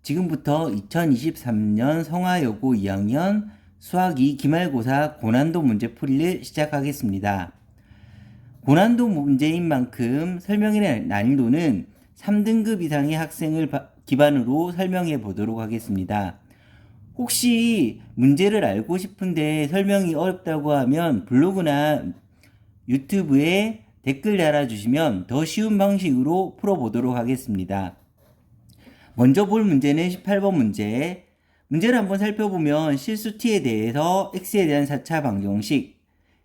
지금부터 2023년 성화여고 2학년 수학 2 기말고사 고난도 문제 풀이를 시작하겠습니다. 고난도 문제인 만큼 설명의 난이도는 3등급 이상의 학생을 기반으로 설명해 보도록 하겠습니다. 혹시 문제를 알고 싶은데 설명이 어렵다고 하면 블로그나 유튜브에 댓글 달아주시면 더 쉬운 방식으로 풀어보도록 하겠습니다. 먼저 볼 문제는 18번 문제. 문제를 한번 살펴보면 실수 t에 대해서 x에 대한 4차 방정식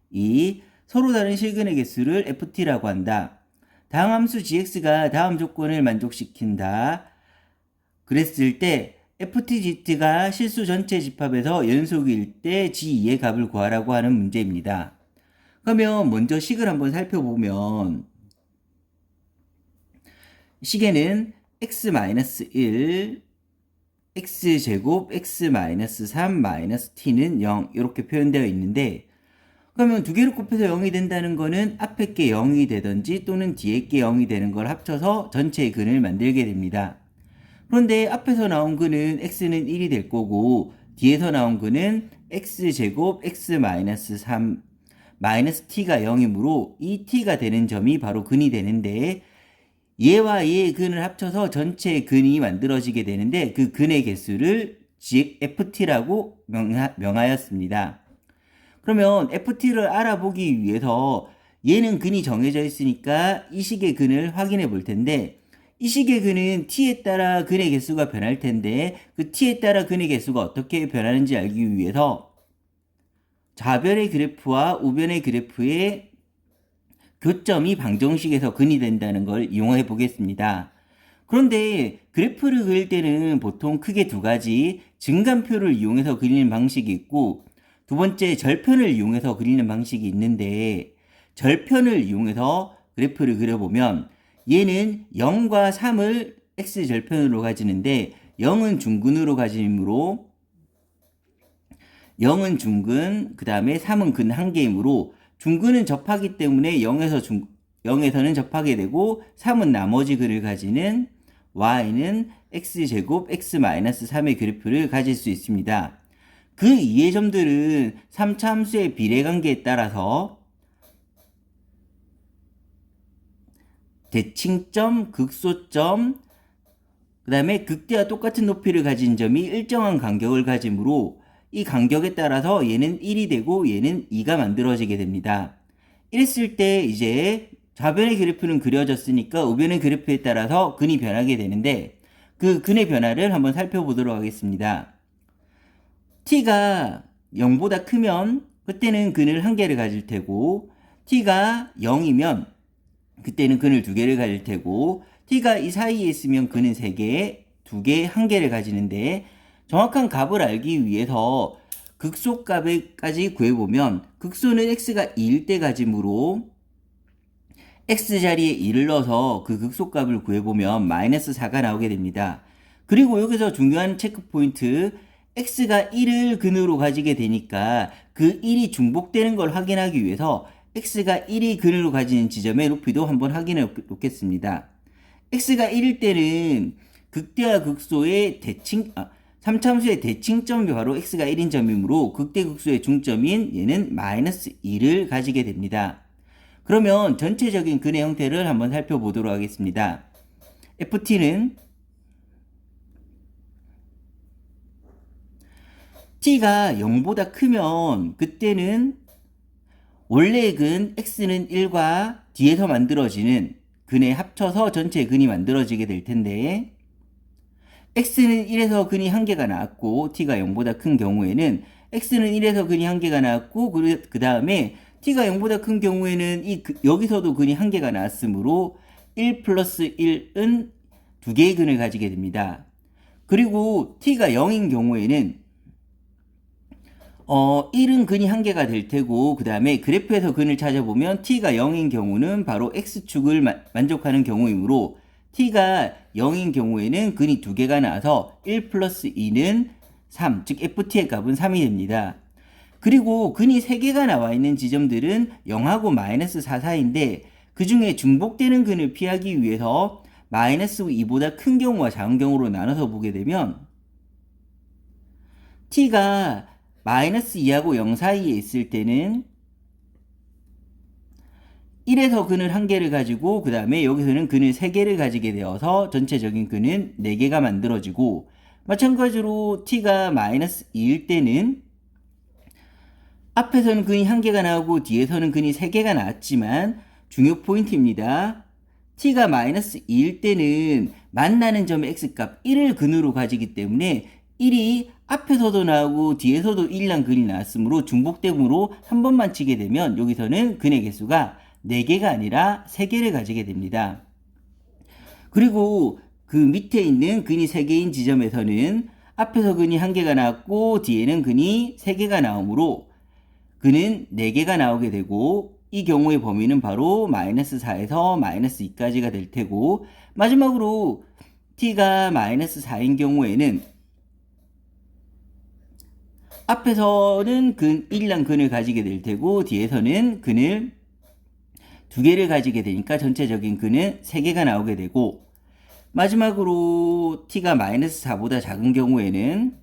2. 서로 다른 실근의 개수를 ft라고 한다. 다음 함수 gx가 다음 조건을 만족시킨다. 그랬을 때 ftgt가 실수 전체 집합에서 연속일 때 g2의 값을 구하라고 하는 문제입니다. 그러면 먼저 식을 한번 살펴보면 식에는 x-1, x제곱, x-3, t는 0 이렇게 표현되어 있는데 그러면 두 개를 곱해서 0이 된다는 거는 앞에 게 0이 되든지 또는 뒤에 게 0이 되는 걸 합쳐서 전체의 근을 만들게 됩니다. 그런데 앞에서 나온 근은 x는 1이 될 거고 뒤에서 나온 근은 x제곱, x-3, t가 0이므로 이 t가 되는 점이 바로 근이 되는데 얘와 얘의 근을 합쳐서 전체의 근이 만들어지게 되는데 그 근의 개수를 ft라고 명하였습니다. 그러면 ft를 알아보기 위해서 얘는 근이 정해져 있으니까 이 식의 근을 확인해 볼 텐데 이 식의 근은 t에 따라 근의 개수가 변할 텐데 그 t에 따라 근의 개수가 어떻게 변하는지 알기 위해서 좌변의 그래프와 우변의 그래프의 교점이 방정식에서 근이 된다는 걸 이용해 보겠습니다. 그런데 그래프를 그릴 때는 보통 크게 두 가지 증간표를 이용해서 그리는 방식이 있고 두 번째 절편을 이용해서 그리는 방식이 있는데 절편을 이용해서 그래프를 그려보면 얘는 0과 3을 x절편으로 가지는데 0은 중근으로 가지므로 0은 중근, 그 다음에 3은 근 한 개이므로 중근은 접하기 때문에 0에서는 접하게 되고 3은 나머지 근을 가지는 y는 x제곱 x-3의 그래프를 가질 수 있습니다. 그 이해 점들은 3차 함수의 비례관계에 따라서 대칭점, 극소점, 그 다음에 극대와 똑같은 높이를 가진 점이 일정한 간격을 가지므로 이 간격에 따라서 얘는 1이 되고 얘는 2가 만들어지게 됩니다. 이랬을 때 이제 좌변의 그래프는 그려졌으니까 우변의 그래프에 따라서 근이 변하게 되는데 그 근의 변화를 한번 살펴보도록 하겠습니다. t가 0보다 크면 그때는 근을 1개를 가질 테고 t가 0이면 그때는 근을 2개를 가질 테고 t가 이 사이에 있으면 근은 3개, 2개, 1개를 가지는데 정확한 값을 알기 위해서 극소값까지 구해보면 극소는 x가 2일 때 가지므로 x자리에 2를 넣어서 그 극소값을 구해보면 마이너스 4가 나오게 됩니다. 그리고 여기서 중요한 체크포인트 x가 1을 근으로 가지게 되니까 그 1이 중복되는 걸 확인하기 위해서 x가 1이 근으로 가지는 지점의 높이도 한번 확인해 놓겠습니다. x가 1일 때는 극대와 극소의 3참수의 대칭점이 바로 x가 1인 점이므로 극대극소의 중점인 얘는 마이너스 2를 가지게 됩니다. 그러면 전체적인 근의 형태를 한번 살펴보도록 하겠습니다. ft는 t가 0보다 크면 그때는 원래의 근 x는 1과 뒤에서 만들어지는 근에 합쳐서 전체 근이 만들어지게 될 텐데 x는 1에서 근이 1개가 나왔고 t가 0보다 큰 경우에는 x는 1에서 근이 1개가 나왔고 그 다음에 t가 0보다 큰 경우에는 여기서도 근이 1개가 나왔으므로 1 플러스 1은 2개의 근을 가지게 됩니다. 그리고 t가 0인 경우에는 1은 근이 1개가 될 테고 그 다음에 그래프에서 근을 찾아보면 t가 0인 경우는 바로 x축을 만족하는 경우이므로 t가 0인 경우에는 근이 2개가 나와서 1 플러스 2는 3, 즉 ft의 값은 3이 됩니다. 그리고 근이 3개가 나와 있는 지점들은 0하고 마이너스 4 사이인데 그 중에 중복되는 근을 피하기 위해서 마이너스 2보다 큰 경우와 작은 경우로 나눠서 보게 되면 t가 마이너스 2하고 0 사이에 있을 때는 1에서 근을 1개를 가지고 그 다음에 여기서는 근을 3개를 가지게 되어서 전체적인 근은 4개가 만들어지고, 마찬가지로 t가 마이너스 2일 때는 앞에서는 근이 1개가 나오고 뒤에서는 근이 3개가 나왔지만 중요 포인트입니다. t가 마이너스 2일 때는 만나는 점의 x값 1을 근으로 가지기 때문에 1이 앞에서도 나오고 뒤에서도 1이란 근이 나왔으므로 중복됨으로 한 번만 치게 되면 여기서는 근의 개수가 4개가 아니라 3개를 가지게 됩니다. 그리고 그 밑에 있는 근이 3개인 지점에서는 앞에서 근이 1개가 나왔고 뒤에는 근이 3개가 나오므로 근은 4개가 나오게 되고, 이 경우의 범위는 바로 마이너스 4에서 마이너스 2까지가 될 테고, 마지막으로 t가 마이너스 4인 경우에는 앞에서는 근 1이란 근을 가지게 될 테고 뒤에서는 근을 2개를 가지게 되니까 전체적인 근은 3개가 나오게 되고, 마지막으로 t가 마이너스 4보다 작은 경우에는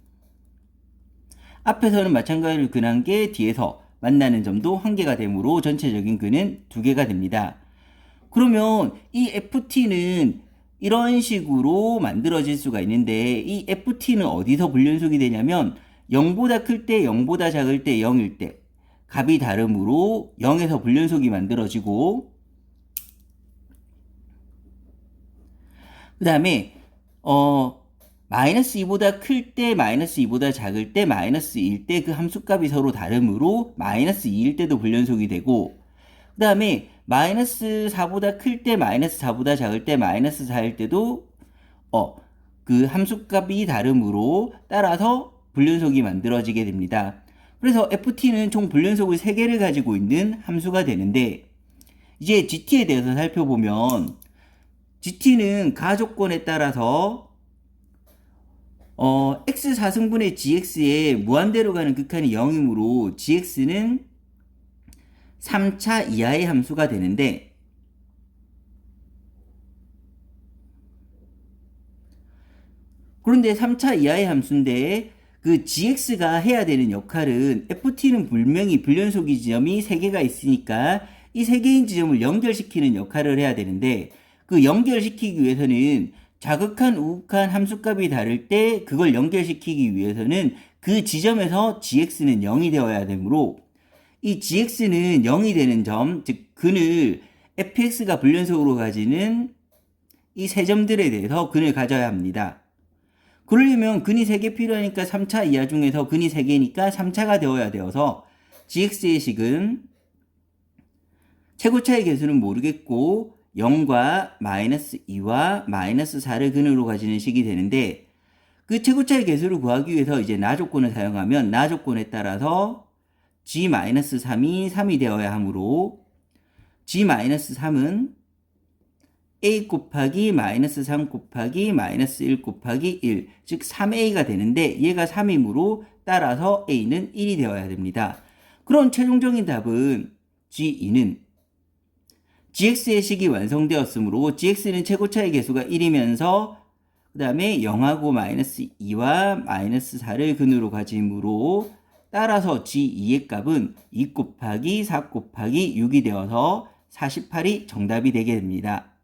앞에서는 마찬가지로 근 1개, 뒤에서 만나는 점도 1개가 되므로 전체적인 근은 2개가 됩니다. 그러면 이 ft는 이런 식으로 만들어질 수가 있는데, 이 ft는 어디서 불연속이 되냐면 0보다 클 때, 0보다 작을 때, 0일 때 값이 다름으로 0에서 불연속이 만들어지고, 그 다음에 마이너스 2보다 클 때, 마이너스 2보다 작을 때, 마이너스 2일 때 그 함수값이 서로 다름으로 마이너스 2일 때도 불연속이 되고, 그 다음에 마이너스 4보다 클 때, 마이너스 4보다 작을 때, 마이너스 4일 때도 그 함수값이 다름으로 따라서 불연속이 만들어지게 됩니다. 그래서 ft는 총 불연속을 3개를 가지고 있는 함수가 되는데, 이제 gt에 대해서 살펴보면 gt는 가조건에 따라서 x 4승분의 gx에 무한대로 가는 극한이 0이므로 gx는 3차 이하의 함수가 되는데, 그런데 3차 이하의 함수인데 그 gx가 해야 되는 역할은, ft는 분명히 불연속이 지점이 3개가 있으니까 이 3개인 지점을 연결시키는 역할을 해야 되는데, 그 연결시키기 위해서는 자극한 우극한 함수값이 다를 때 그걸 연결시키기 위해서는 그 지점에서 gx는 0이 되어야 되므로, 이 gx는 0이 되는 점, 즉 근을 fx가 불연속으로 가지는 이 세 점들에 대해서 근을 가져야 합니다. 그러려면 근이 3개 필요하니까 3차 이하 중에서 근이 3개니까 3차가 되어야 되어서 gx의 식은 최고차의 개수는 모르겠고 0과 마이너스 2와 마이너스 4를 근으로 가지는 식이 되는데, 그 최고차의 개수를 구하기 위해서 이제 나 조건을 사용하면 나 조건에 따라서 g-3이 3이 되어야 하므로 g-3은 a 곱하기 마이너스 3 곱하기 마이너스 1 곱하기 1, 즉 3a가 되는데 얘가 3이므로 따라서 a는 1이 되어야 됩니다. 그럼 최종적인 답은 g2는 gx의 식이 완성되었으므로 gx는 최고차의 개수가 1이면서 그 다음에 0하고 마이너스 2와 마이너스 4를 근으로 가지므로 따라서 g2의 값은 2 곱하기 4 곱하기 6이 되어서 48이 정답이 되게 됩니다.